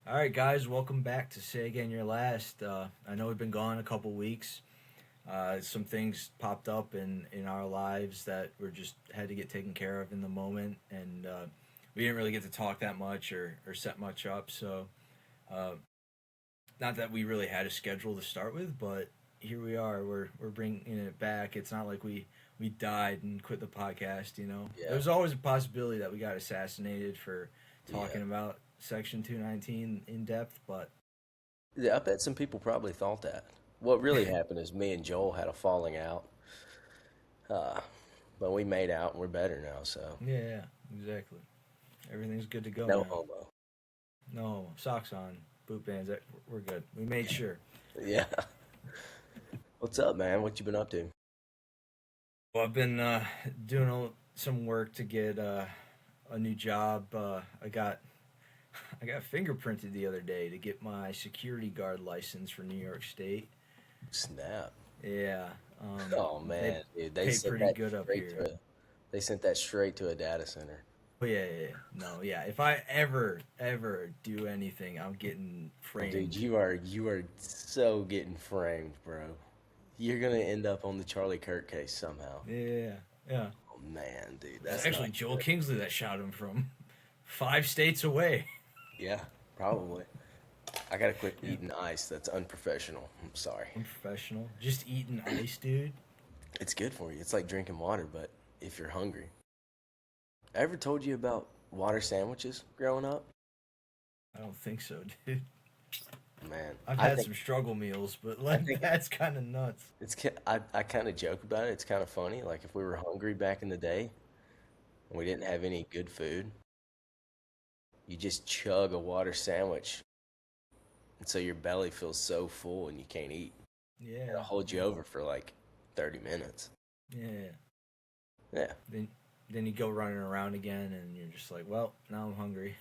All right, guys, welcome back to Say Again Your Last. I know we've been gone a couple weeks. Some things popped up in our lives that were just had to get taken care of in the moment, and we didn't really get to talk that much or set much up. So, uh, not that we really had a schedule to start with, but here we are. We're bringing it back. It's not like we died and quit the podcast. Yeah, There's always a possibility that we got assassinated for yeah. talking about Section 219 in depth, but Yeah, I bet some people probably thought that. What really happened is me and Joel had a falling out, uh, but we made out and we're better now, so yeah, exactly. Everything's good to go no now. homo. No socks on, boot bands. We're good. We made sure. Yeah. What's up, man? What you been up to? Well, I've been doing some work to get a new job. I got fingerprinted the other day to get my security guard license for New York State. Snap. Yeah, Oh they man, dude, pay pretty good up here. they sent that straight to a data center. But yeah. No, yeah. If I ever do anything, I'm getting Oh, dude, framed. you are so getting framed, bro. You're gonna end up on the Charlie Kirk case somehow. Yeah, yeah. Oh man, dude, It's that's actually not Joel good. Kingsley that shot him from 5 states away. Yeah, probably. I gotta quit Yeah. eating ice. That's unprofessional. I'm sorry. Unprofessional. Just eating ice, dude. It's good for you. It's like drinking water, but if you're hungry. I ever told you about water sandwiches growing up? I don't think so, dude. Man, I've I had think some struggle meals, but I like think that's kind of nuts. I kind of joke about it. It's kind of funny. Like if we were hungry back in the day and we didn't have any good food, you just chug a water sandwich, and so your belly feels so full and you can't eat. It'll Yeah, hold you yeah, over for like 30 minutes. yeah. Yeah. Then you go running around again, and you're just like, well, now I'm hungry.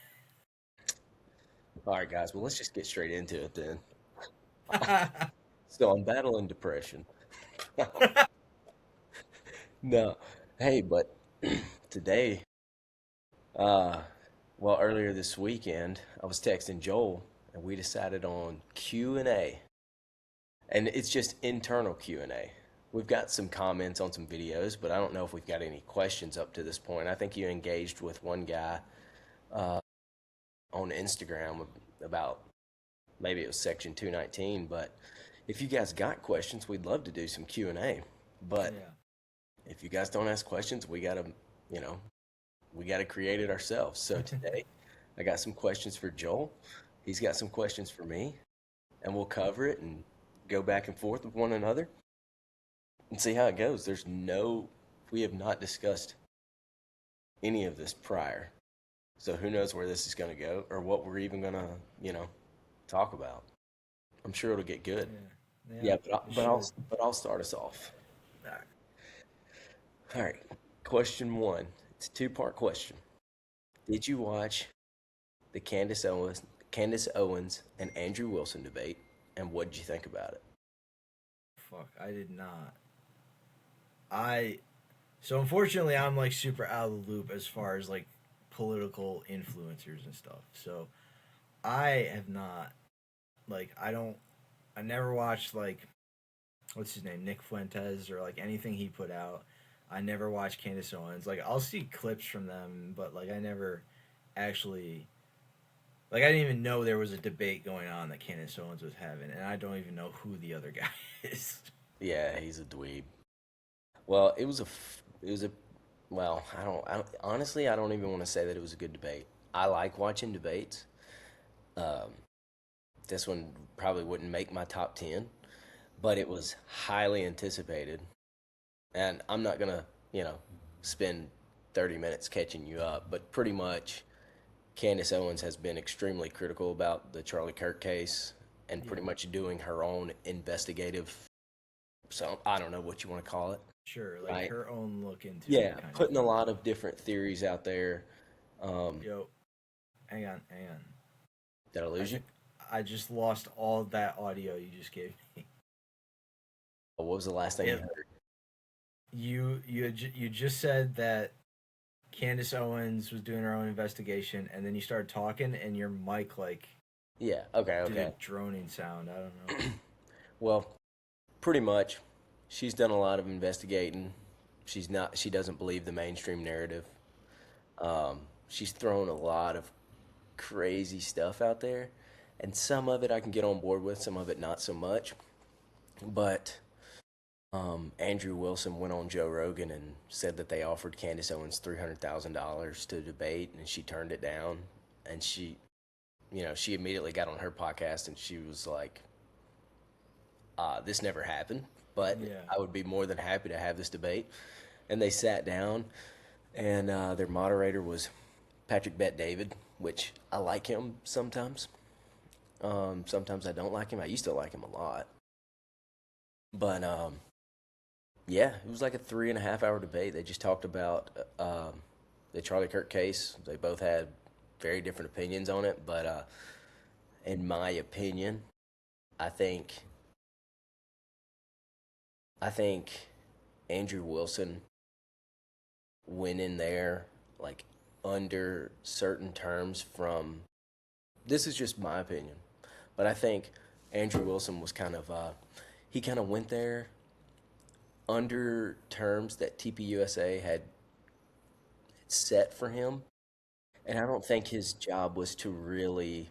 All right, guys. Well, let's just get straight into it then. So I'm battling depression. No. Hey, but today, uh, well, earlier this weekend, I was texting Joel, and we decided on Q&A, and it's just internal Q&A. We've got some comments on some videos, but I don't know if we've got any questions up to this point. I think you engaged with one guy uh, on Instagram about maybe it was Section 219, but if you guys got questions, we'd love to do some Q&A. But Yeah. if you guys don't ask questions, you know, we gotta create it ourselves. So today, I got some questions for Joel. He's got some questions for me, and we'll cover it and go back and forth with one another and see how it goes. We have not discussed any of this prior. So who knows where this is going to go or what we're even going to, talk about. I'm sure it'll get good. Yeah. Yeah. Yeah, It should. but I'll start us off. All right. All right. Question 1. It's a two-part question. Did you watch the Candace Owens and Andrew Wilson debate, and what did you think about it? Fuck, I did not. I So unfortunately, I'm like super out of the loop as far as like political influencers and stuff. So I have not like I don't I never watched like what's his name, Nick Fuentes, or like anything he put out. I never watched Candace Owens. Like I'll see clips from them, but like I never actually like I didn't even know there was a debate going on that Candace Owens was having, and I don't even know who the other guy is. Yeah, he's a dweeb. Well, it was a, well, honestly, I don't even want to say that it was a good debate. I like watching debates. Um, this one probably wouldn't make my top 10, but it was highly anticipated. And I'm not going to, you know, spend 30 minutes catching you up, but pretty much Candace Owens has been extremely critical about the Charlie Kirk case and Yeah, pretty much doing her own investigative, so I don't know what you want to call it, sure, like right? her own look into it, Yeah, kind of putting a thing. lot of different theories out there. Um, Yo, hang on. did I I lose you? think I just lost all that audio you just gave me. What was the last thing you It heard? you just said that Candace Owens was doing her own investigation, and then you started talking, and your mic like Yeah. Okay. Did a Okay. droning sound. I don't know. Well, pretty much, she's done a lot of investigating. She doesn't believe the mainstream narrative. She's thrown a lot of crazy stuff out there, and some of it I can get on board with, some of it not so much. But Andrew Wilson went on Joe Rogan and said that they offered Candace Owens $300,000 to debate, and she turned it down. And she immediately got on her podcast and she was like, "This never happened, but Yeah. I would be more than happy to have this debate." And they sat down, and their moderator was Patrick Bet David, which I like him sometimes. Sometimes I don't like him. I used to like him a lot, but yeah, it was like a 3.5 hour debate. They just talked about the Charlie Kirk case. They both had very different opinions on it, but in my opinion, I think I think Andrew Wilson went in there like under certain terms from. This is just my opinion, but I think Andrew Wilson was kind of he kind of went there under terms that TPUSA had set for him, and I don't think his job was to really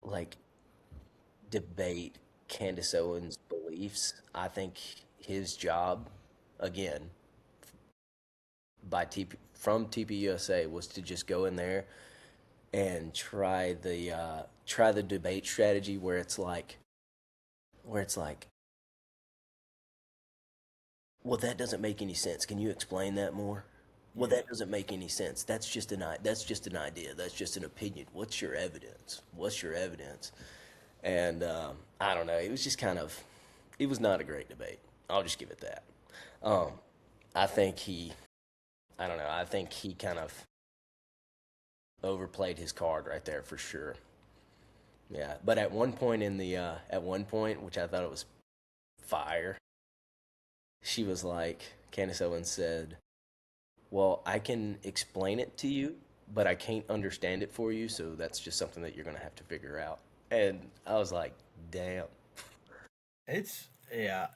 like debate Candace Owens' beliefs. I think his job, again, from TPUSA was to just go in there and try the debate strategy where it's like, well, that doesn't make any sense. Can you explain that more? Well, Yeah. that doesn't make any sense. That's just an idea. That's just an opinion. What's your evidence? What's your evidence? And I don't know. It was just kind of, it was not a great debate. I'll just give it that. Um, I think I don't know. I think he kind of overplayed his card right there for sure. Yeah, but at one point, which I thought it was fire, she was like, Candace Owens said, "Well, I can explain it to you, but I can't understand it for you, so that's just something that you're gonna have to figure out." And I was like, "Damn." It's yeah.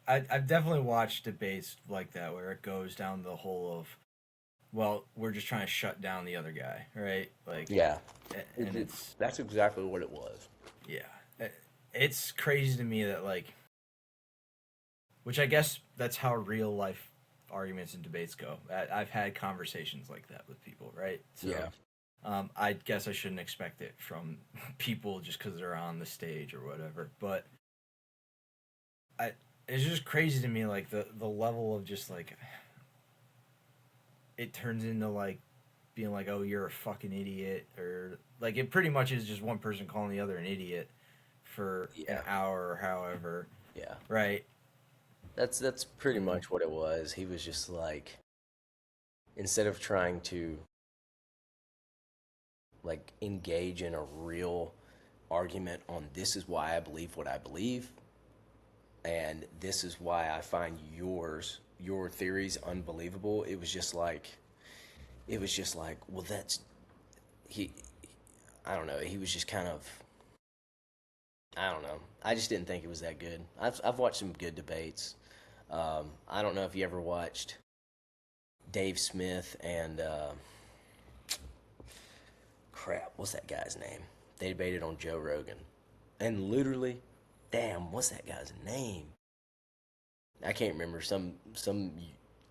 I've definitely watched debates like that where it goes down the whole of, well, we're just trying to shut down the other guy, right? Like, Yeah, and it's that's exactly what it was. yeah, it's crazy to me that like, which I guess that's how real life arguments and debates go. I've had conversations like that with people, right? So, Yeah, I guess I shouldn't expect it from people just because they're on the stage or whatever. But I, it's just crazy to me, like the level of just like it turns into like being like, oh, you're a fucking idiot, or like it pretty much is just one person calling the other an idiot for an yeah, hour or however, yeah. right? That's pretty And much what it was. He was just like, instead of trying to like engage in a real argument on this is why I believe what I believe, and this is why I find your theories unbelievable. It was just like, well, that's he. I don't know. He was just kind of. I don't know. I just didn't think it was that good. I've watched some good debates. I don't know if you ever watched Dave Smith and crap. What's that guy's name? They debated on Joe Rogan, and literally, damn, what's that guy's name? I can't remember. Some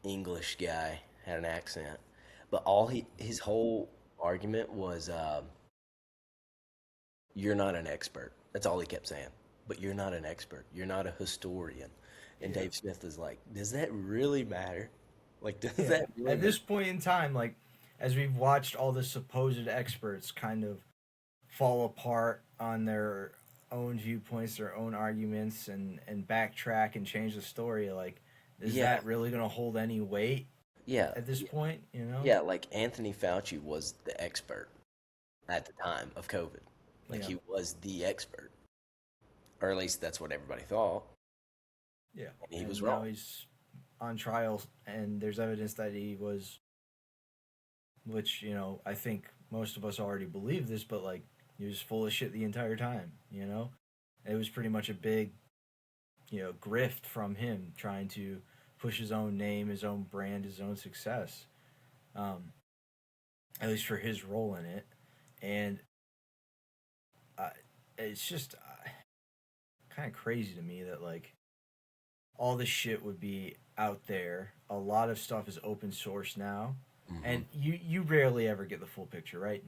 English guy had an accent, but his whole argument was, "You're not an expert." That's all he kept saying. But you're not an expert. You're not a historian. And yeah, Dave Smith is like, "Does that really matter? Like, does yeah. that really At matter?" this point in time, like as we've watched all the supposed experts kind of fall apart on their own viewpoints, their own arguments, and backtrack and change the story, like is Yeah, that really going to hold any weight yeah, at this yeah, point? You know? yeah. Like Anthony Fauci was the expert at the time of COVID. Like Yeah, he was the expert, or at least that's what everybody thought, yeah. and he was And wrong. now he's on trial, and there's evidence that he was which, I think most of us already believe this, but like he was full of shit the entire time. It was pretty much a big, grift from him trying to push his own name, his own brand, his own success. Um, at least for his role in it, and uh, it's just kind of crazy to me that like all this shit would be out there. A lot of stuff is open source now, Hmm. and you rarely ever get the full picture, right?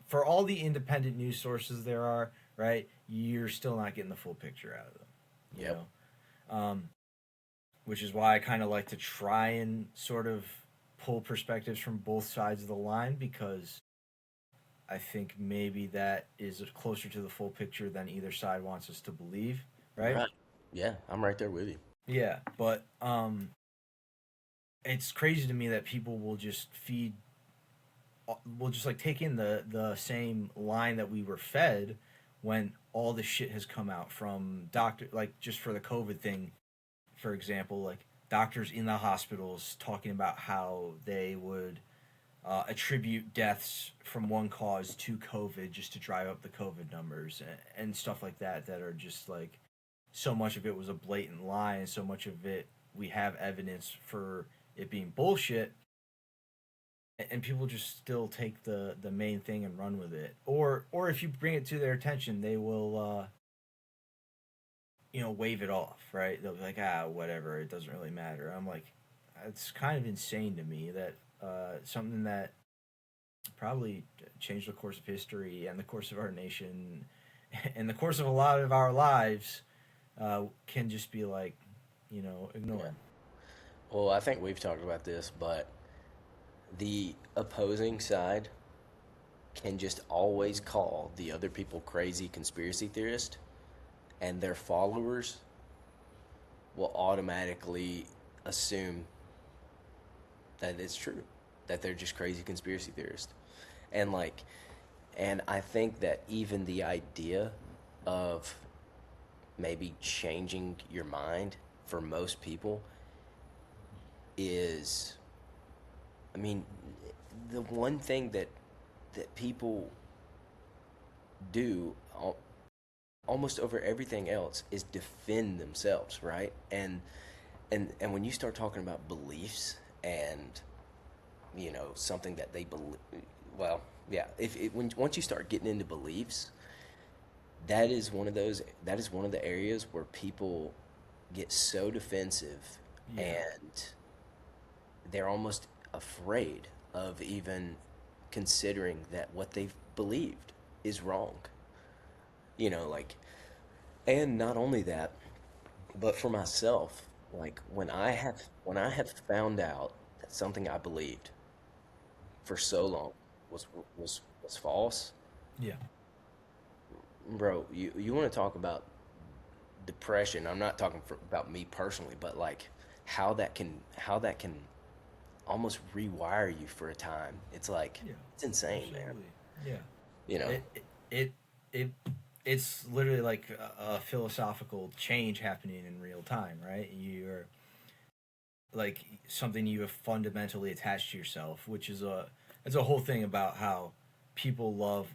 For all the independent news sources there are, right? You're still not getting the full picture out of them, you Yep. know. Which is why I kind of like to try and sort of pull perspectives from both sides of the line because I think maybe that is closer to the full picture than either side wants us to believe, right? Right. Yeah, I'm right there with you. Yeah, but it's crazy to me that people will just like take in the same line that we were fed when all this shit has come out from doctor, like just for the COVID thing, for example, like doctors in the hospitals talking about how they would attribute deaths from one cause to COVID just to drive up the COVID numbers and stuff like that that are just like so much of it was a blatant lie and so much of it we have evidence for it being bullshit, and people just still take the main thing and run with it, or if you bring it to their attention they will wave it off, right? They'll be like, whatever, it doesn't really matter. I'm like, it's kind of insane to me that something that probably changed the course of history and the course of our nation and the course of a lot of our lives can just be like, Yeah. ignored. Well, I think we've talked about this, but the opposing side can just always call the other people crazy conspiracy theorists, and their followers will automatically assume that it's true, that they're just crazy conspiracy theorists. And like, and I think that even the idea of maybe changing your mind for most people is, I mean, the one thing that people do almost over everything else is defend themselves, right? And when you start talking about beliefs and something that they believe, well, yeah, if it, when once you start getting into beliefs, that is one of the areas where people get so defensive, Yeah. and they're almost afraid of even considering that what they've believed is wrong. Like, and not only that, but for myself, like when I have found out that something I believed for so long was false, Yeah. bro, you want to talk about depression? I'm not talking about me personally, but like how that can almost rewire you for a time. It's like Yeah. it's insane, man. Absolutely. Yeah. You know? It it it's literally like a philosophical change happening in real time, right? You're like something you have fundamentally attached to yourself, which is it's a whole thing about how people love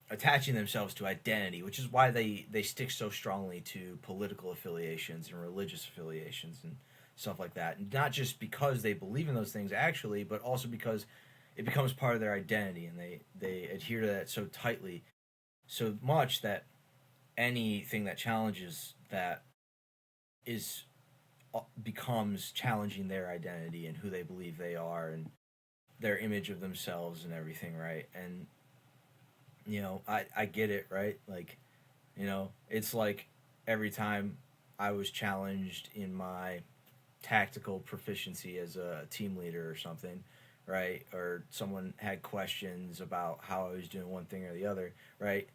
attaching themselves to identity, which is why they stick so strongly to political affiliations and religious affiliations and stuff like that. And not just because they believe in those things actually, but also because it becomes part of their identity and they adhere to that so tightly, so much that anything that challenges that is becomes challenging their identity and who they believe they are and their image of themselves and everything, right? And I get it, right? Like, it's like every time I was challenged in my tactical proficiency as a team leader or something, right? Or someone had questions about how I was doing one thing or the other, right?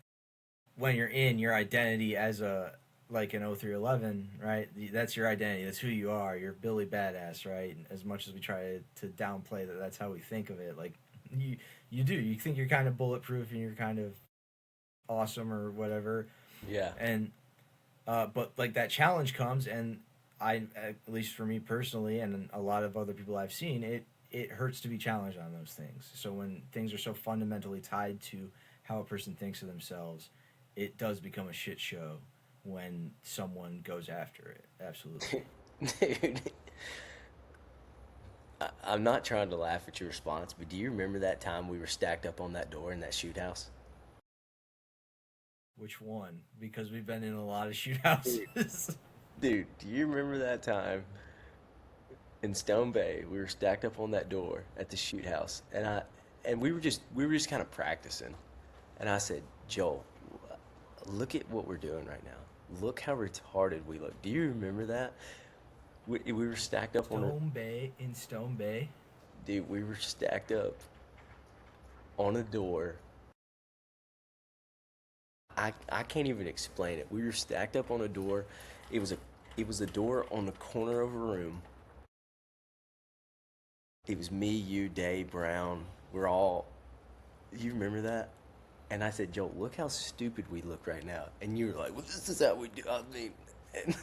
When you're in your identity as a like an 0311, right? That's your identity. That's who you are. You're Billy Badass, right? As much as we try to downplay that, that's how we think of it. Like you, you do. You think you're kind of bulletproof and you're kind of awesome or whatever, Yeah. and but like that challenge comes, and I, at least for me personally, and a lot of other people I've seen, it hurts to be challenged on those things. So when things are so fundamentally tied to how a person thinks of themselves, it does become a shit show when someone goes after it. Absolutely. Dude, I'm not trying to laugh at your response, but do you remember that time we were stacked up on that door in that shoot house? Which one? Because we've been in a lot of Dude, shoot dude, do you remember that time in Stone Bay? We were stacked up on that door at the shoot house, and we were just kind of practicing. And I said, Joel, look at what we're doing right now. Look how retarded we look. Do you remember that? We were stacked up on a Stone Bay in Stone Bay. dude. We were stacked up on a door. I can't even explain it. We were stacked up on a door. It was a it was a door on the corner of a room. It was me, you, Dave, Brown. We're all. You remember that? And I said, Joel, look how stupid we look right now. And you were like, well, this is how we do. I mean, and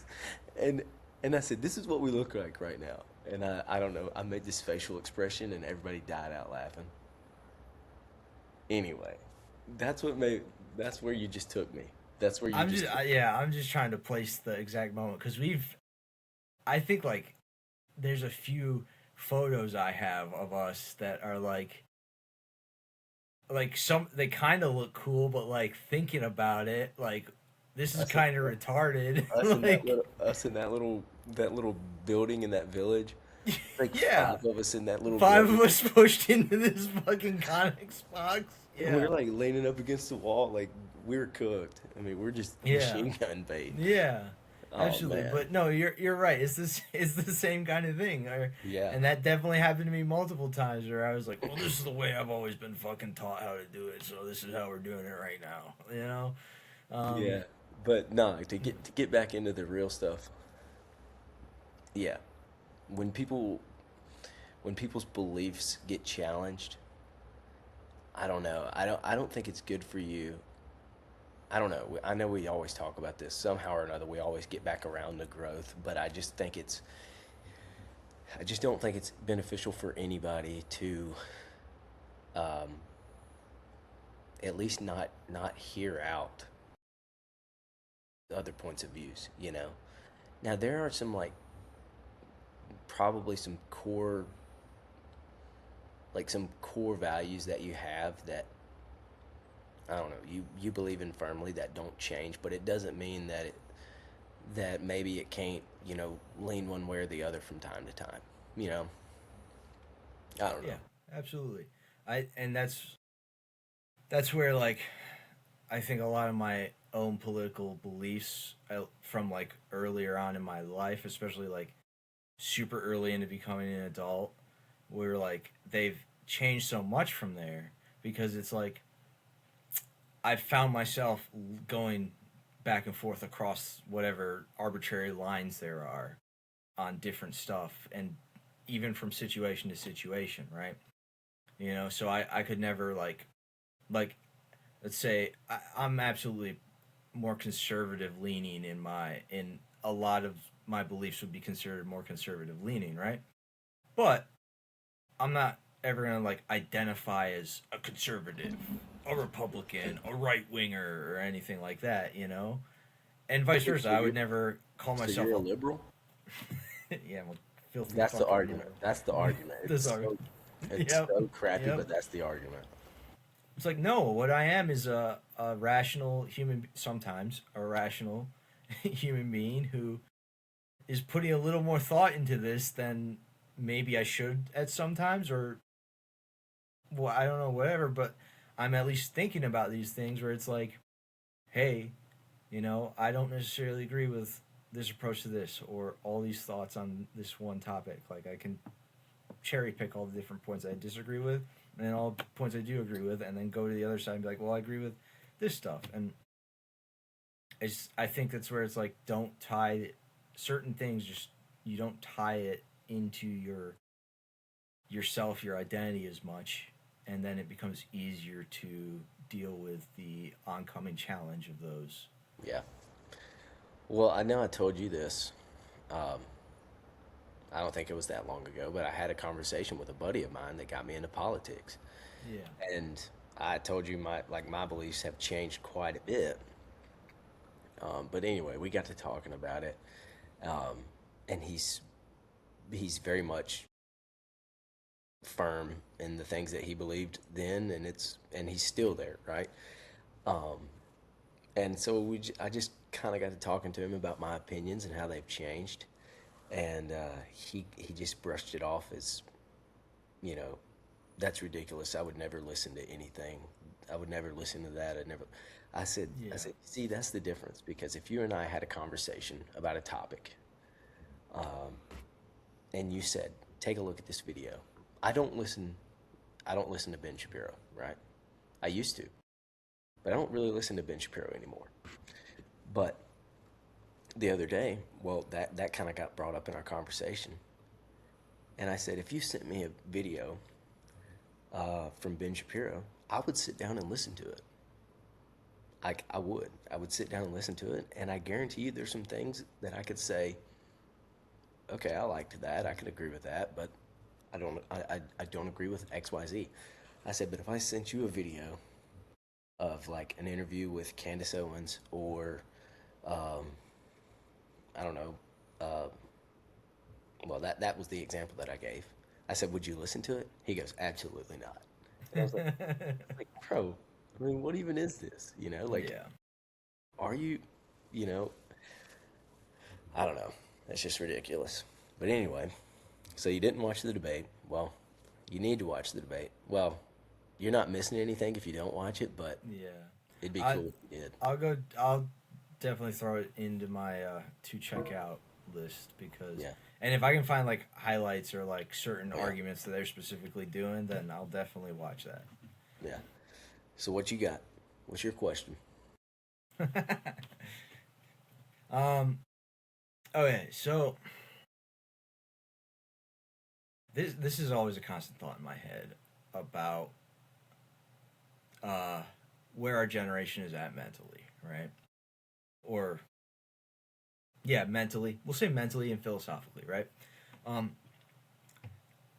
and and I said, this is what we look like right now. And I don't know. I made this facial expression, and everybody died out laughing. Anyway, that's what made. That's where you just took me. That's where you I'm just. just yeah, I'm just trying to place the exact moment because I think like there's a few photos I have of us that are like some they kind of look cool, but like thinking about it, like this is Us in, kind of retarded. us in that Like, little us in that little building in that village. Like yeah, five of us in that little five building. of us pushed into this fucking Conex box. And we Yeah, were like leaning up against the wall, like we were cooked. I mean, we're just yeah, machine gun bait. yeah, Oh absolutely. man, But no, you're right. It's the same kind of thing. yeah, And that definitely happened to me multiple times where I was like, well, this is the way I've always been fucking taught how to do it, so this is how we're doing it right now. You know? yeah. Um, But no, to get back into the real stuff. Yeah, when people when people's beliefs get challenged, I don't know. I don't think it's good for you. I don't know. I know we always talk about this somehow or another. We always get back around to growth, but I just don't think it's beneficial for anybody to um, at least not hear out other points of views. Now there are some like probably some core values that you have that I don't know you believe in firmly that don't change, but it doesn't mean that maybe it can't lean one way or the other from time to time. You know, I don't yeah, know. absolutely. And that's where like I think a lot of my own political beliefs from like earlier on in my life, especially like super early into becoming an adult, where like they've changed so much from there because it's like I've found myself going back and forth across whatever arbitrary lines there are on different stuff and even from situation to situation, right? So I could never like let's say I'm absolutely more conservative leaning in a lot of my beliefs would be considered more conservative leaning, right? But I'm not ever gonna like identify as a conservative, a Republican, a right winger, or anything like that. And vice versa. So I you're would never call so myself you're a liberal? yeah, I'm a filthy That's the fucking argument. liberal. That's the argument. This are It's yep, so crappy, yep. but that's the argument. It's like no, what I am is a rational human, sometimes a rational human being who is putting a little more thought into this than maybe I should at sometimes, or well, I don't know, whatever. But I'm at least thinking about these things where it's like, hey, I don't necessarily agree with this approach to this or all these thoughts on this one topic. Like I can cherry pick all the different points I disagree with, and then all the points I do agree with, and then go to the other side and be like, well, I agree with this stuff. And I think that's where it's like, don't tie certain things. Just you don't tie it into yourself, your identity as much, and then it becomes easier to deal with the oncoming challenge of those. Yeah. Well, I know I told you this, um, I don't think it was that long ago, but I had a conversation with a buddy of mine that got me into politics. Yeah. And I told you my beliefs have changed quite a bit. But anyway, we got to talking about it, um, and he's very much firm in the things that he believed then, and he's still there, right? Um, and so I just kind of got to talking to him about my opinions and how they've changed, and he just brushed it off as, you know, that's ridiculous. I would never listen to anything. I would never listen to that. I never. I Yeah. said, see, that's the difference, because if you and I had a conversation about a topic, and you said, take a look at this video. I don't listen. I don't listen to Ben Shapiro, right? I used to, but I don't really listen to Ben Shapiro anymore. But the other day, well, that kind of got brought up in our conversation, and I said, if you sent me a video from Ben Shapiro, I would sit down and listen to it. I would. I would sit down and listen to it, and I guarantee you there's some things that I could say, okay, I liked that. I could agree with that, but I don't agree with XYZ. I said, but if I sent you a video of like an interview with Candace Owens or um, I don't know, uh, well, that was the example that I gave. I said, would you listen to it? He goes, absolutely not. And I was like, bro, I mean, what even is this? You know, like, Yeah. are you, you know, I don't know. That's just ridiculous. But anyway, so you didn't watch the debate. Well, you need to watch the debate. Well, you're not missing anything if you don't watch it, but Yeah. it'd be I cool if you did. I'll definitely throw it into my to check out list because Yeah, and if I can find like highlights or like certain yeah, arguments that they're specifically doing, then I'll definitely watch yeah. So what you got? What's your question? that. um okay, so this is always a constant thought in my head about uh where our generation is at mentally, right? Or yeah, mentally. We'll say mentally and philosophically, right? Um,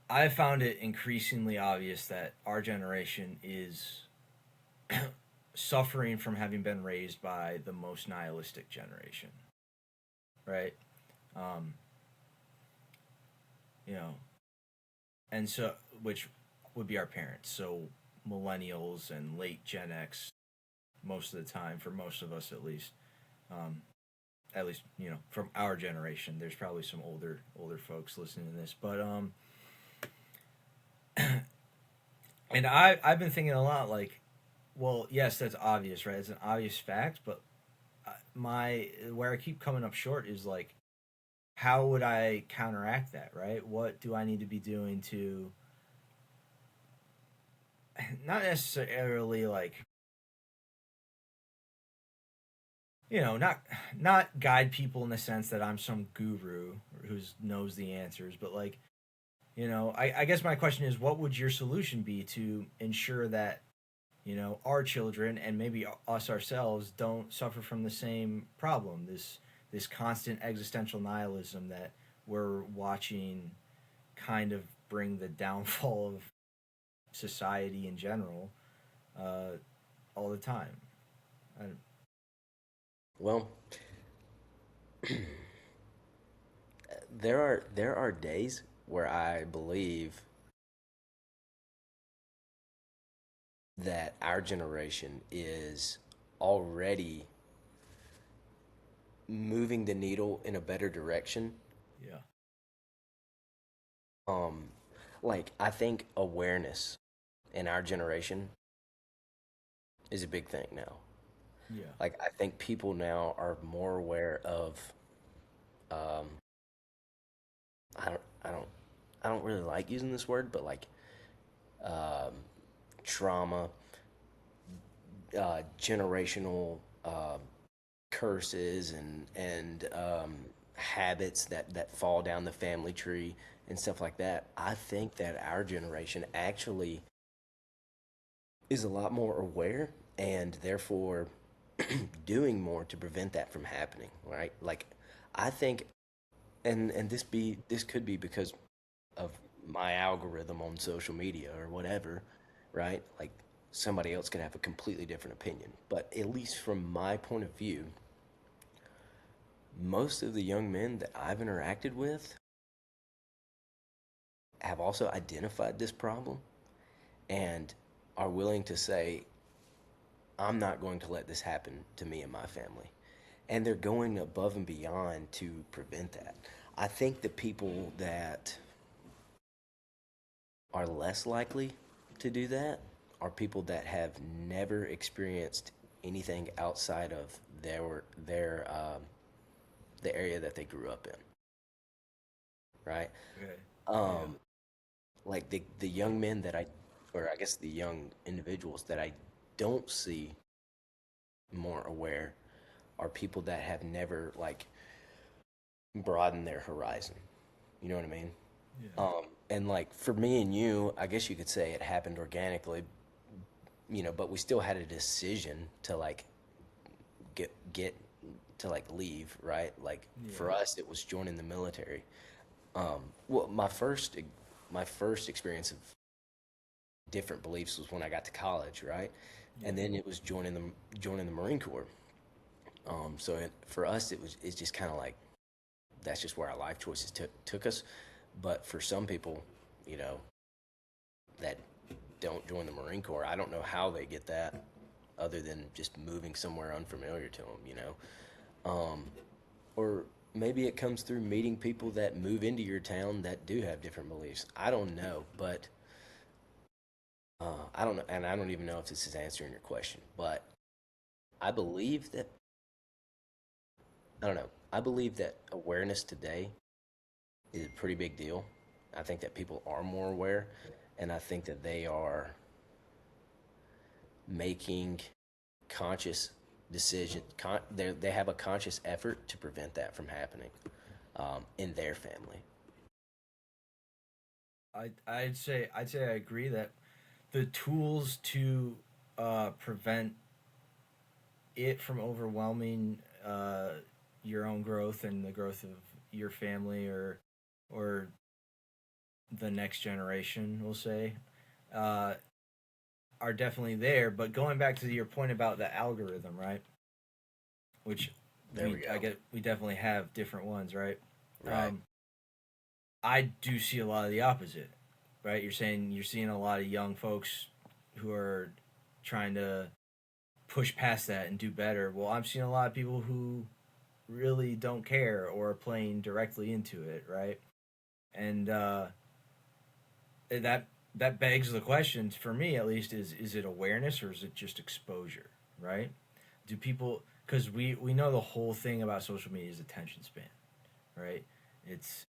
I found it increasingly obvious that our generation is suffering from having been raised by the most nihilistic generation, right? Um, you know, and so which would be our parents. So millennials and late Gen X, most of the time, for most of us um, at least from our generation. There's probably some older folks listening to this, but and I've been thinking a lot like, well, yes, that's obvious, right? It's an obvious fact, but my where I keep coming up short is like, how would I counteract that, right? What do I need to be doing to not necessarily like not guide people in the sense that I'm some guru who knows the answers, but like I guess my question is, what would your solution be to ensure that our children and maybe us ourselves don't suffer from the same problem, this constant existential nihilism that we're watching kind of bring the downfall of society in general uh, all the time. I, Well, there are days where I believe that our generation is already moving the needle in a better direction. yeah, Um, like I think awareness in our generation is a big thing now. yeah, Like I think people now are more aware of um I don't I don't I don't really like using this word, but like um trauma, generational curses and habits that fall down the family tree and stuff like that. I think that our generation actually is a lot more aware and therefore doing more to prevent that from happening, right? Like I think and this could be because of my algorithm on social media or whatever, right? Like somebody else could have a completely different opinion. But at least from my point of view, most of the young men that I've interacted with have also identified this problem and are willing to say, I'm not going to let this happen to me and my family. And they're going above and beyond to prevent that. I think the people that are less likely to do that are people that have never experienced anything outside of the area that they grew up in, right? Okay. Yeah. Um, like the young men that I, or I guess the young individuals that I don't see more aware are people that have never like broadened their horizon. You know what I mean? Yeah. And like for me and you, I guess you could say it happened organically, but we still had a decision to like get to like leave, right? Like for Yeah. us, it was joining the military. Well, my first experience of different beliefs was when I got to college, right? And Yeah. then it was joining the Marine Corps. For us, it's just kind of like that's just where our life choices took us. But for some people, you know, that don't join the Marine Corps, I don't know how they get that other than just moving somewhere unfamiliar to them. Or maybe it comes through meeting people that move into your town that do have different beliefs. I don't know, but I don't know, and I don't even know if this is answering your question. But I believe that I don't know. I believe that awareness today is a pretty big deal. I think that people are more aware, and I think that they are making conscious decision. They have a conscious effort to prevent that from happening in their family. I'd say I agree that the tools to prevent it from overwhelming your own growth and the growth of your family or the next generation, we'll say, uh, are definitely there. But going back to your point about the algorithm, right? Which There we I go. get, we definitely have different ones, right? Right. Um, I do see a lot of the opposite, right? You're saying you're seeing a lot of young folks who are trying to push past that and do better. Well, I'm seeing a lot of people who really don't care or are playing directly into it, right? And that begs the question for me at least is it awareness or is it just exposure, right? Do people because we know the whole thing about social media is attention span, right? It's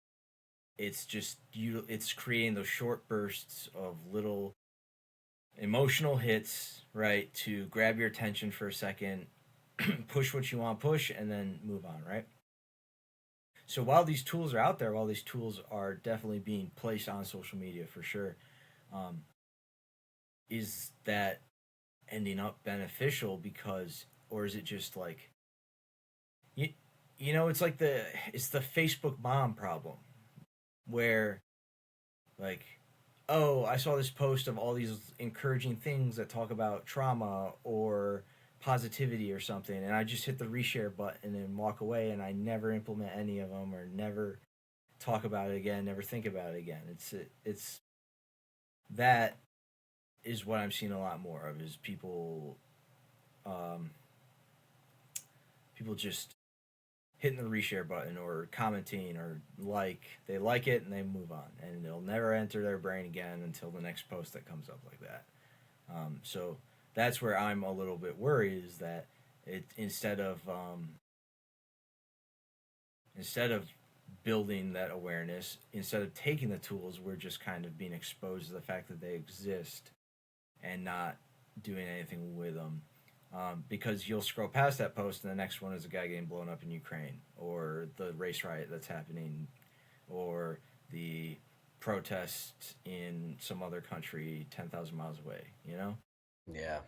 it's just it's creating those short bursts of little emotional hits, right, to grab your attention for a second, push what you want to push and then move on, right? So while these tools are out there, while these tools are definitely being placed on social media for sure, um, is that ending up beneficial because, or is it just like you, it's like it's the Facebook mom problem where like, oh, I saw this post of all these encouraging things that talk about trauma or positivity or something, and I just hit the reshare button and walk away, and I never implement any of them or never talk about it again, never think about it again. It's that is what I'm seeing a lot more of is um, people just hitting the reshare button or commenting or they like it and they move on and it'll never enter their brain again until the next post that comes up like that. So that's where I'm a little bit worried is that it instead of building that awareness, instead of taking the tools, we're just kind of being exposed to the fact that they exist and not doing anything with them. Because you'll scroll past that post and the next one is a guy getting blown up in Ukraine or the race riot that's happening or the protests in some other country 10,000 miles away, you know? Yeah.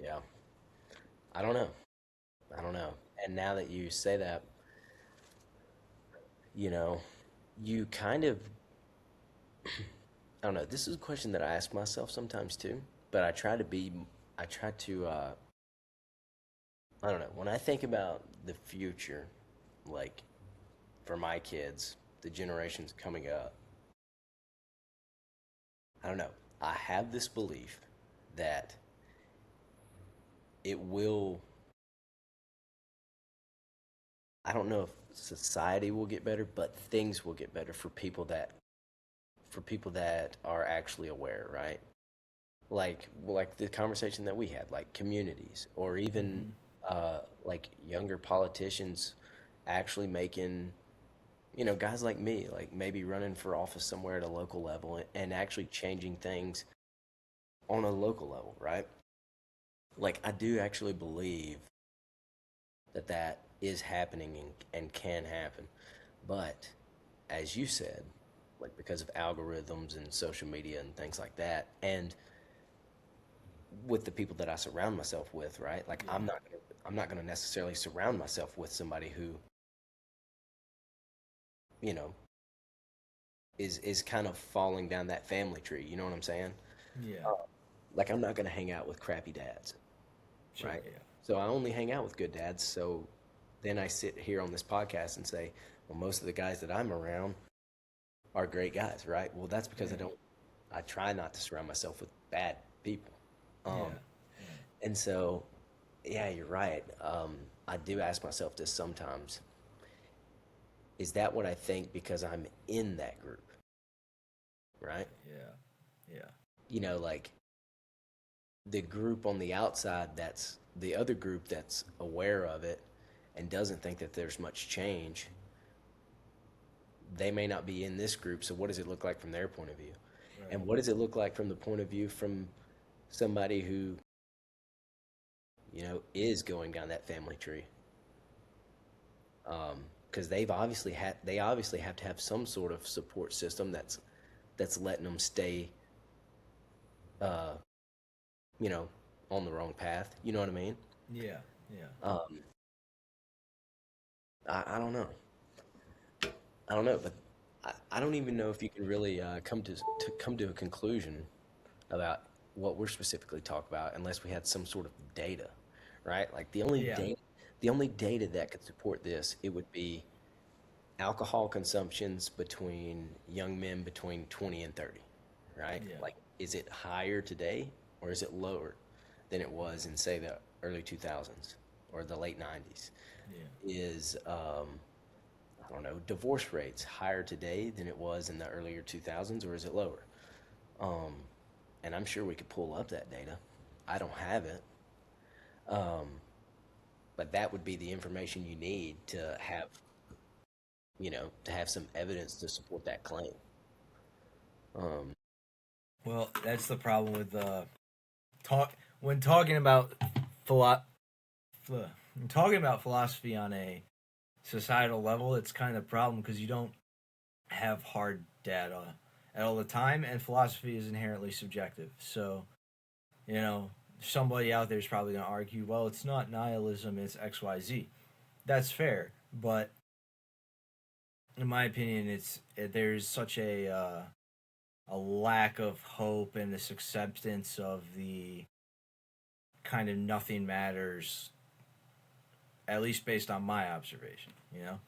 Yeah. I don't know. I don't know. And now that you say that, you know, you kind of, I don't know, this is a question that I ask myself sometimes too, but I try to, I don't know, when I think about the future, like for my kids, the generations coming up, I don't know, I have this belief that it will, I don't know if society will get better, but things will get better for people that are actually aware, right? Like the conversation that we had, like communities, or even Hmm. like younger politicians actually making, guys like me, like maybe running for office somewhere at a local level and actually changing things on a local level, right? Like I do actually believe that that is happening and can happen. But as you said, like because of algorithms and social media and things like that, and with the people that I surround myself with, right? Like Yeah. I'm not gonna necessarily surround myself with somebody who, you know, is kind of falling down that family tree. You know what I'm saying? Yeah. Uh, like I'm not gonna hang out with crappy dads, Sure. right? Yeah. So I only hang out with good dads. So then I sit here on this podcast and say, well, most of the guys that I'm around are great guys, right? Well, that's because Right. I try not to surround myself with bad people. Um, Yeah. Yeah. and so, yeah, you're right. I do ask myself this sometimes. Is that what I think because I'm in that group, right? Yeah. Yeah. Like the group on the outside that's the other group that's aware of it and doesn't think that there's much change, they may not be in this group. So, what does it look like from their point of view? Right. And what does it look like from the point of view from somebody who, is going down that family tree? Because they obviously have to have some sort of support system that's letting them stay, uh, you know, on the wrong path. You know what I mean? Yeah. Yeah. Um, I don't know. I don't know, but I don't even know if you can really come to a conclusion about what we're specifically talking about unless we had some sort of data, right? Like Yeah. the only data that could support this, it would be alcohol consumptions between young men between 20 and 30, right? Yeah. Like, is it higher today or is it lower than it was in, say, the early 2000s or the late 90s? Yeah. Is, I don't know, divorce rates higher today than it was in the earlier 2000s or is it lower? Um, and I'm sure we could pull up that data. I don't have it, um, but that would be the information you need to have some evidence to support that claim. Um, Well, that's the problem with talk when talking about philo- when talking about philosophy on a societal level. It's kind of a problem because you don't have hard data at all the time, and philosophy is inherently subjective. So, you know, somebody out there is probably going to argue, well, it's not nihilism, it's XYZ. That's fair, but in my opinion, there's such a lack of hope and this acceptance of the kind of nothing matters, at least based on my observation, you know?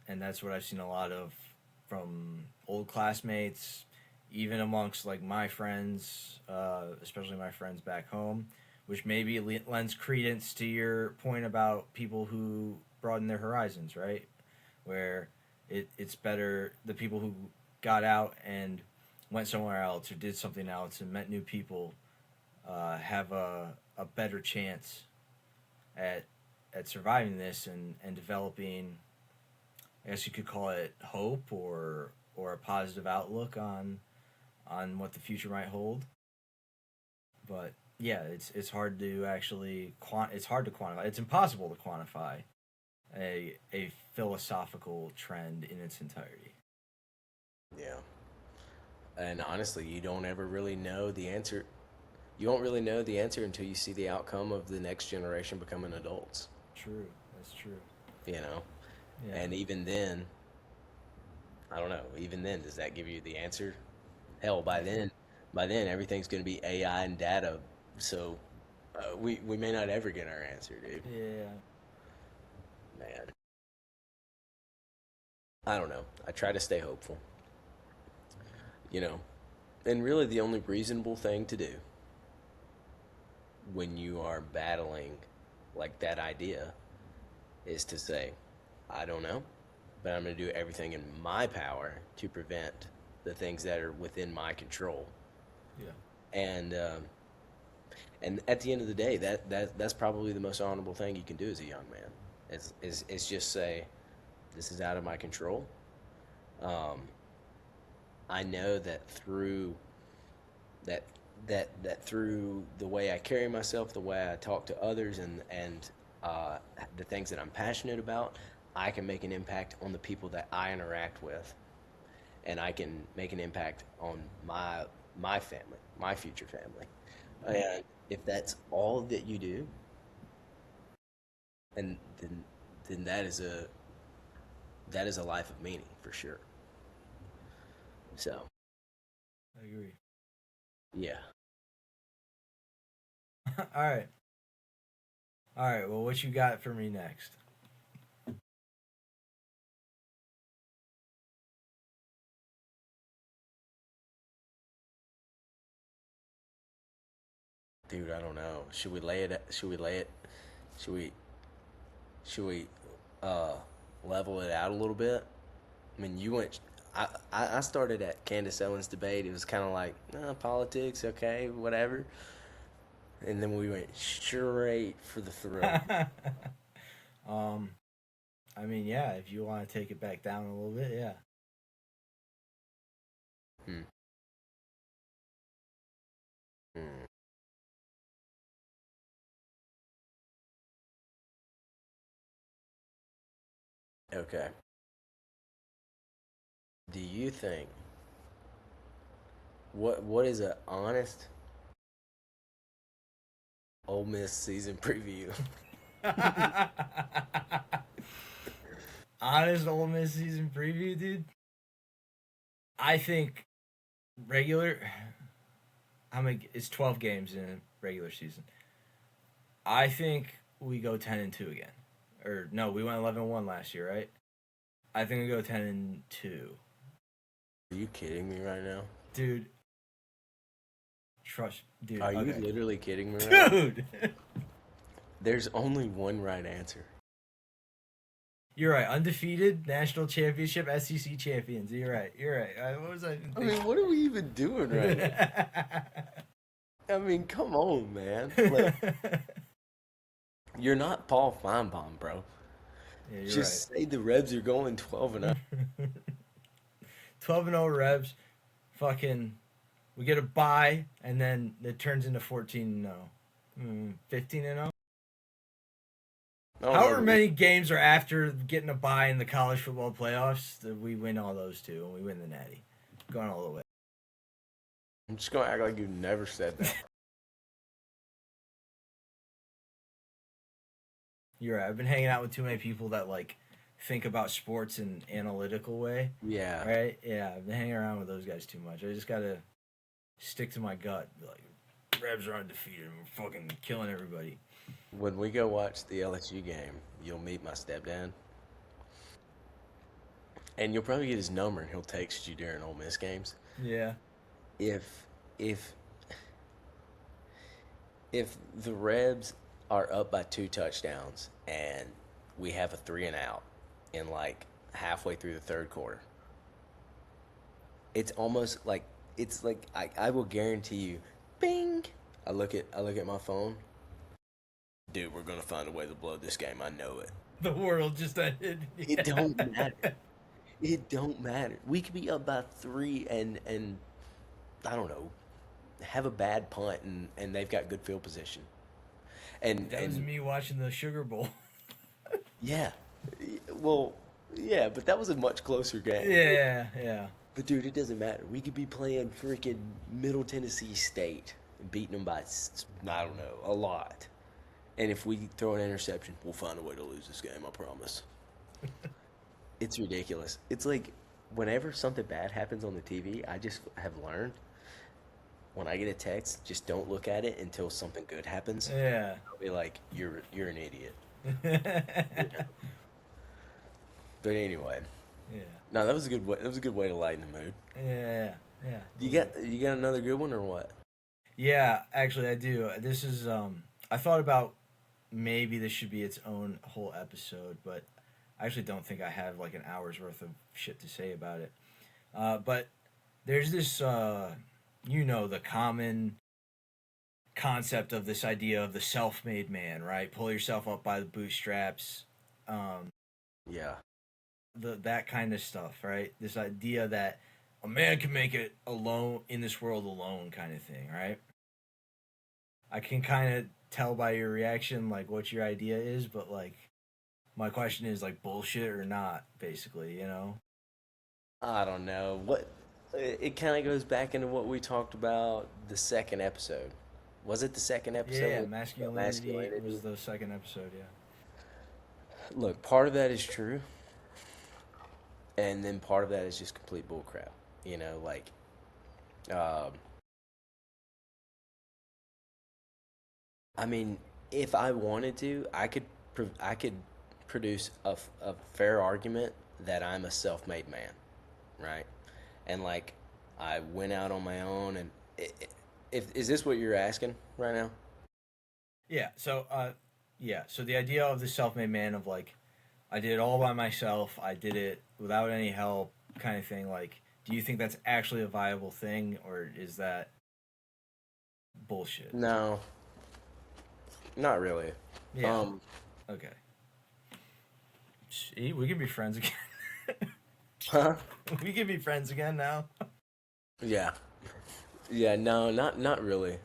And that's what I've seen a lot of from old classmates, even amongst like my friends, especially my friends back home, which maybe lends credence to your point about people who broaden their horizons, right? Where it's better the people who got out and went somewhere else or did something else and met new people have a better chance at surviving this and developing, I guess you could call it hope or a positive outlook on what the future might hold. But yeah, it's hard to actually it's hard to quantify. It's impossible to quantify a philosophical trend in its entirety. yeah. And honestly, you don't ever really know the answer. You won't really know the answer until you see the outcome of the next generation becoming adults, True, that's true. you know? Yeah. And even then, I don't know. Even then, does that give you the answer? Hell, by then everything's going to be AI and data. So we may not ever get our answer, dude. Yeah. Man, I don't know. I try to stay hopeful, you know. And really, the only reasonable thing to do when you are battling like that idea is to say, I don't know, but I'm going to do everything in my power to prevent the things that are within my control. Yeah. And and at the end of the day, that's probably the most honorable thing you can do as a young man. Is just say, this is out of my control. Um, I know that through that that through the way I carry myself, the way I talk to others, and the things that I'm passionate about, I can make an impact on the people that I interact with, and I can make an impact on my family, my future family. And if that's all that you do, and then that is a life of meaning for sure. So I agree. yeah. All right. All right. Well, what you got for me next? Dude, I don't know. Should we lay it? Should we lay it? Should we? Should we? Uh, level it out a little bit. I mean, you went. I started at Candace Owens' debate. It was kind of like politics, okay, whatever. And then we went straight for the throat. um, I mean, yeah. If you want to take it back down a little bit, yeah. Hmm. Hmm. Okay. Do you think what is an honest Ole Miss season preview? Honest Ole Miss season preview, dude. I think regular. How many? It's 12 games in a regular season. I think we go 10-2 again. Or no, we went 11-1 last year, right? I think we go 10-2. Are you kidding me right now? Dude, trust, dude. Are you Okay, literally kidding me right now? dude. There's only one right answer. You're right. Undefeated national championship, SEC champions. You're right. You're right. What was I even I mean, what are we even doing right now? thinking? I mean, come on, man. Like, you're not Paul Feinbaum, bro. Yeah, you're right. Just say the Rebs are going 12 and 0. 12-0 Rebs. Fucking, we get a bye, and then it turns into 14-0. 15-0. I don't However know. many games are after getting a bye in the college football playoffs, that we win all those too, and we win the Natty, going all the way. I'm just gonna act like you never said that. You're right. I've been hanging out with too many people that like think about sports in an analytical way. Yeah. Right? Yeah, I've been hanging around with those guys too much. I just gotta stick to my gut. Be like, Rebs are undefeated. We're fucking killing everybody. When we go watch the LSU game, you'll meet my stepdad, and you'll probably get his number, and he'll text you during Ole Miss games. Yeah. If if if the Rebs are up by 2 touchdowns and we have a three and out in like halfway through the third quarter, it's almost like I will guarantee you, bing. I look at my phone. Dude, we're gonna find a way to blow this game. I know it. The world just ended. It don't matter. It don't matter. We could be up by three and I don't know, have a bad punt and they've got good field position. And That was and me watching the Sugar Bowl. yeah, well, yeah, but that was a much closer game. Yeah, yeah. But dude, it doesn't matter. We could be playing freaking Middle Tennessee State and beating them by I don't know, a lot. And if we throw an interception, we'll find a way to lose this game. I promise. It's ridiculous. It's like whenever something bad happens on the TV, I just have learned when I get a text, just don't look at it until something good happens. Yeah. I'll be like, you're an idiot. You Yeah. know? But anyway, no, that was a good way. That was a good way to lighten the mood. Yeah. Yeah. You got another good one or what? Yeah, actually I do. This is I thought about maybe this should be its own whole episode, but I actually don't think I have like an hour's worth of shit to say about it. But there's this the common concept of this idea of the self-made man, right? Pull yourself up by the bootstraps. Um Yeah. that kind of stuff, right? This idea that a man can make it alone in this world alone kind of thing, right? I can kind of tell by your reaction like what your idea is, but like my question is like bullshit or not, basically, you know? I don't know. What it kind of goes back into what we talked about the second episode. Was it the second episode Yeah, with masculinity masculinity? was the second episode, yeah. Look, part of that is true, and then part of that is just complete bullcrap. You know, like, um, I mean, if I wanted to, I could produce a fair argument that I'm a self-made man, right? And like, I went out on my own, and if is this what you're asking right now? So the idea of the self-made man of like I did it all by myself, I did it without any help kind of thing, like do you think that's actually a viable thing or is that bullshit? No, not really. Yeah. Um, Okay. See, we can be friends again. huh? We can be friends again now. Yeah, yeah. No, not really.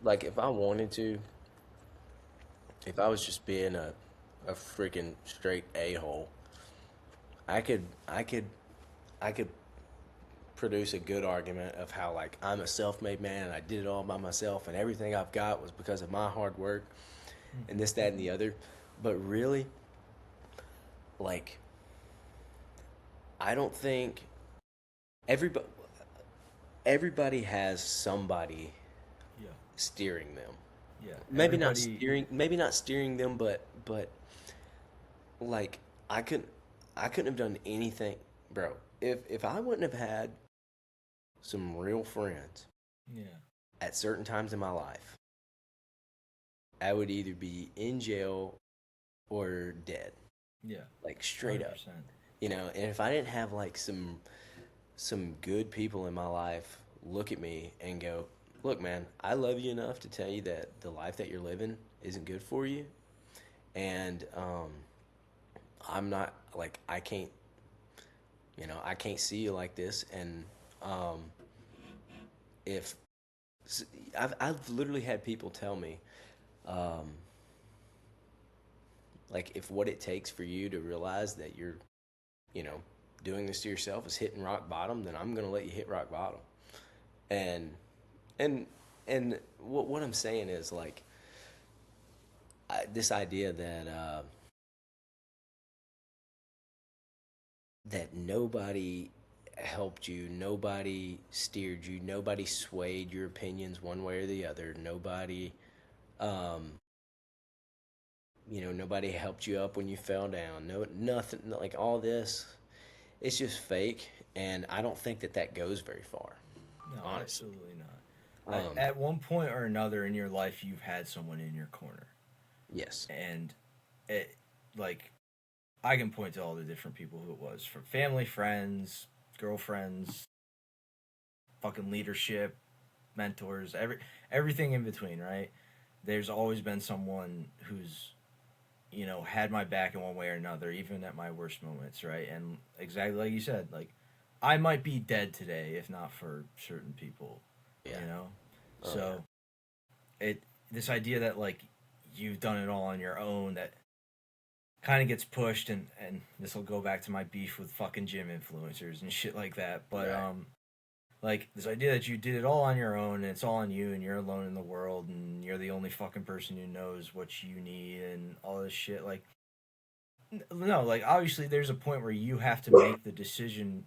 Like if I wanted to, if I was just being a freaking straight a hole, I could I could I could produce a good argument of how like I'm a self-made man and I did it all by myself and everything I've got was because of my hard work and this, that, and the other. But really, like I don't think everybody everybody has somebody Yeah. steering them. Yeah. Everybody. Maybe not steering them, but like I couldn't I couldn't have done anything, bro. If I wouldn't have had some real friends Yeah. at certain times in my life, I would either be in jail or dead, Yeah. like straight up. 100%. You know, and if I didn't have like some good people in my life look at me and go, "Look, man, I love you enough to tell you that the life that you're living isn't good for you, and I'm not like I can't, you know, I can't see you like this." And um, if I've literally had people tell me, um, like if what it takes for you to realize that you're, you know, doing this to yourself is hitting rock bottom, then I'm gonna let you hit rock bottom. And and and what I'm saying is like this idea that that nobody helped you, nobody steered you, nobody swayed your opinions one way or the other, nobody, um, you know, nobody helped you up when you fell down, no, nothing, like all this, it's just fake, and I don't think that that goes very far, No, honestly. absolutely not. Um, At one point or another in your life, you've had someone in your corner, yes, and it like I can point to all the different people who it was from family, friends, girlfriends, fucking leadership, mentors, everything in between, right? There's always been someone who's had my back in one way or another, even at my worst moments, right? And exactly like you said, like I might be dead today if not for certain people, yeah, you know. oh yeah, So it this idea that like you've done it all on your own that kind of gets pushed, and this will go back to my beef with fucking gym influencers and shit like that, but right, like this idea that you did it all on your own and it's all on you and you're alone in the world and you're the only fucking person who knows what you need and all this shit, like No, like obviously there's a point where you have to make the decision.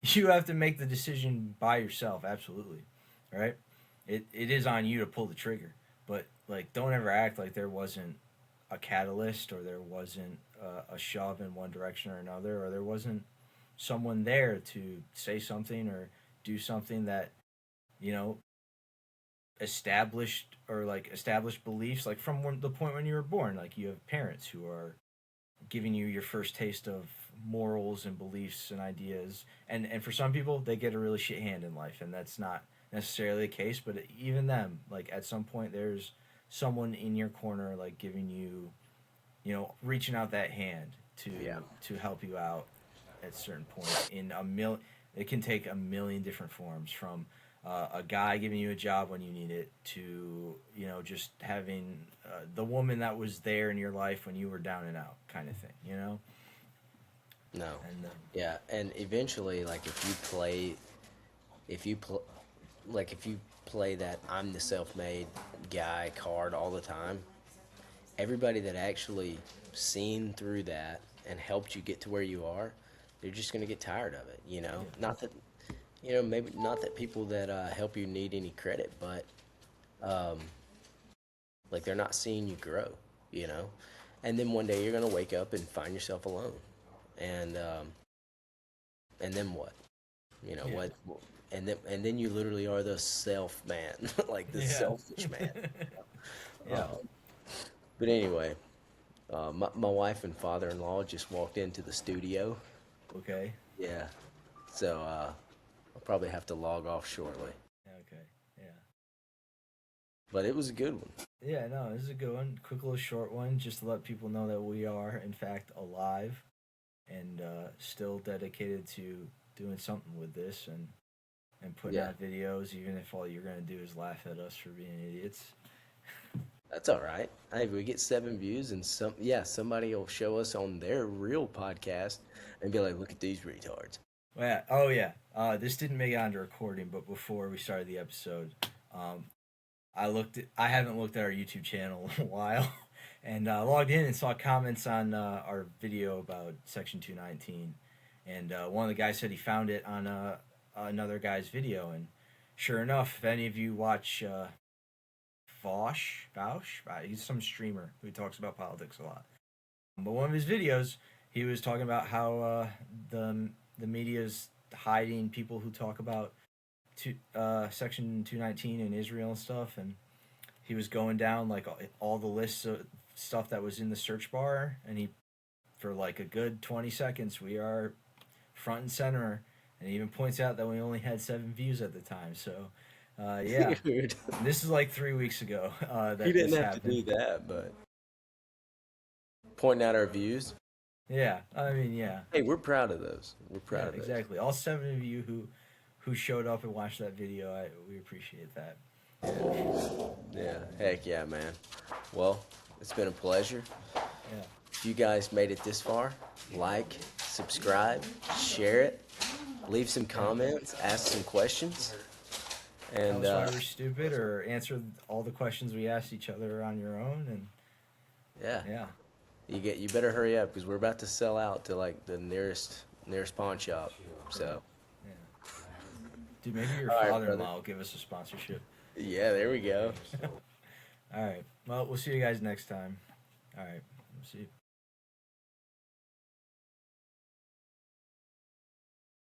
You have to make the decision by yourself, absolutely. Right? It is on you to pull the trigger. But like don't ever act like there wasn't a catalyst, or there wasn't a shove in one direction or another, or there wasn't someone there to say something or do something that, you know, established beliefs, like from the point when you were born. Like you have parents who are giving you your first taste of morals and beliefs and ideas. And for some people, they get a really shit hand in life, and that's not necessarily the case. But even them, like at some point, there's someone in your corner, like giving you, reaching out that hand to Yeah. to help you out at certain points. It can take a million different forms, from a guy giving you a job when you need it, to just having the woman that was there in your life when you were down and out, kind of thing. No. And Yeah, and eventually, like if you pl- if you play that I'm the self-made guy card all the time, everybody that actually seen through that and helped you get to where you are, they're just gonna get tired of it. yeah, Not that maybe not that people that help you need any credit, but um, like they're not seeing you grow. You know, and then one day you're gonna wake up and find yourself alone, and and then what? You know yeah, what? And then you literally are the self man, like the yeah, selfish man. yeah. Uh, but anyway, my wife and father-in-law just walked into the studio. Okay. Yeah, so I'll probably have to log off shortly. Okay. Yeah. But it was a good one. Yeah. No, this is a good one. Quick little short one, just to let people know that we are, in fact, alive and still dedicated to doing something with this, and putting Yeah, out videos, even if all you're gonna do is laugh at us for being idiots. that's all right. Hey, if we get 7 views and somebody will show us on their real podcast and be like, "Look at these retards." Well, yeah. Oh yeah. This didn't make it onto recording, but before we started the episode, um, I haven't looked at our YouTube channel in a while, and logged in and saw comments on our video about Section 219, and one of the guys said he found it on another guy's video, and sure enough, if any of you watch Vosh, he's some streamer who talks about politics a lot. But one of his videos, he was talking about how the media's hiding people who talk about Section 219 in Israel and stuff, and he was going down like all the lists of stuff that was in the search bar, and he, for like a good 20 seconds, we are front and center, and he even points out that we only had 7 views at the time. So yeah, Dude, this is like 3 weeks ago you that didn't this have to happened. do that, but pointing out our views. Yeah, I mean, yeah, Hey, we're proud of those. We're yeah, proud of those. exactly. All 7 of you who showed up and watched that video, we appreciate that. Yeah, heck yeah, man. Well, it's been a pleasure. Yeah. If you guys made it this far, like, subscribe, share it, leave some comments, ask some questions, Tell and us why we're stupid, or answer all the questions we asked each other on your own, and yeah, yeah, you better hurry up because we're about to sell out to like the nearest pawn shop. So, yeah. Dude, maybe your all right, brother. father-in-law will give us a sponsorship. Yeah, there we go. All right. Well, we'll see you guys next time. All right. We'll see you.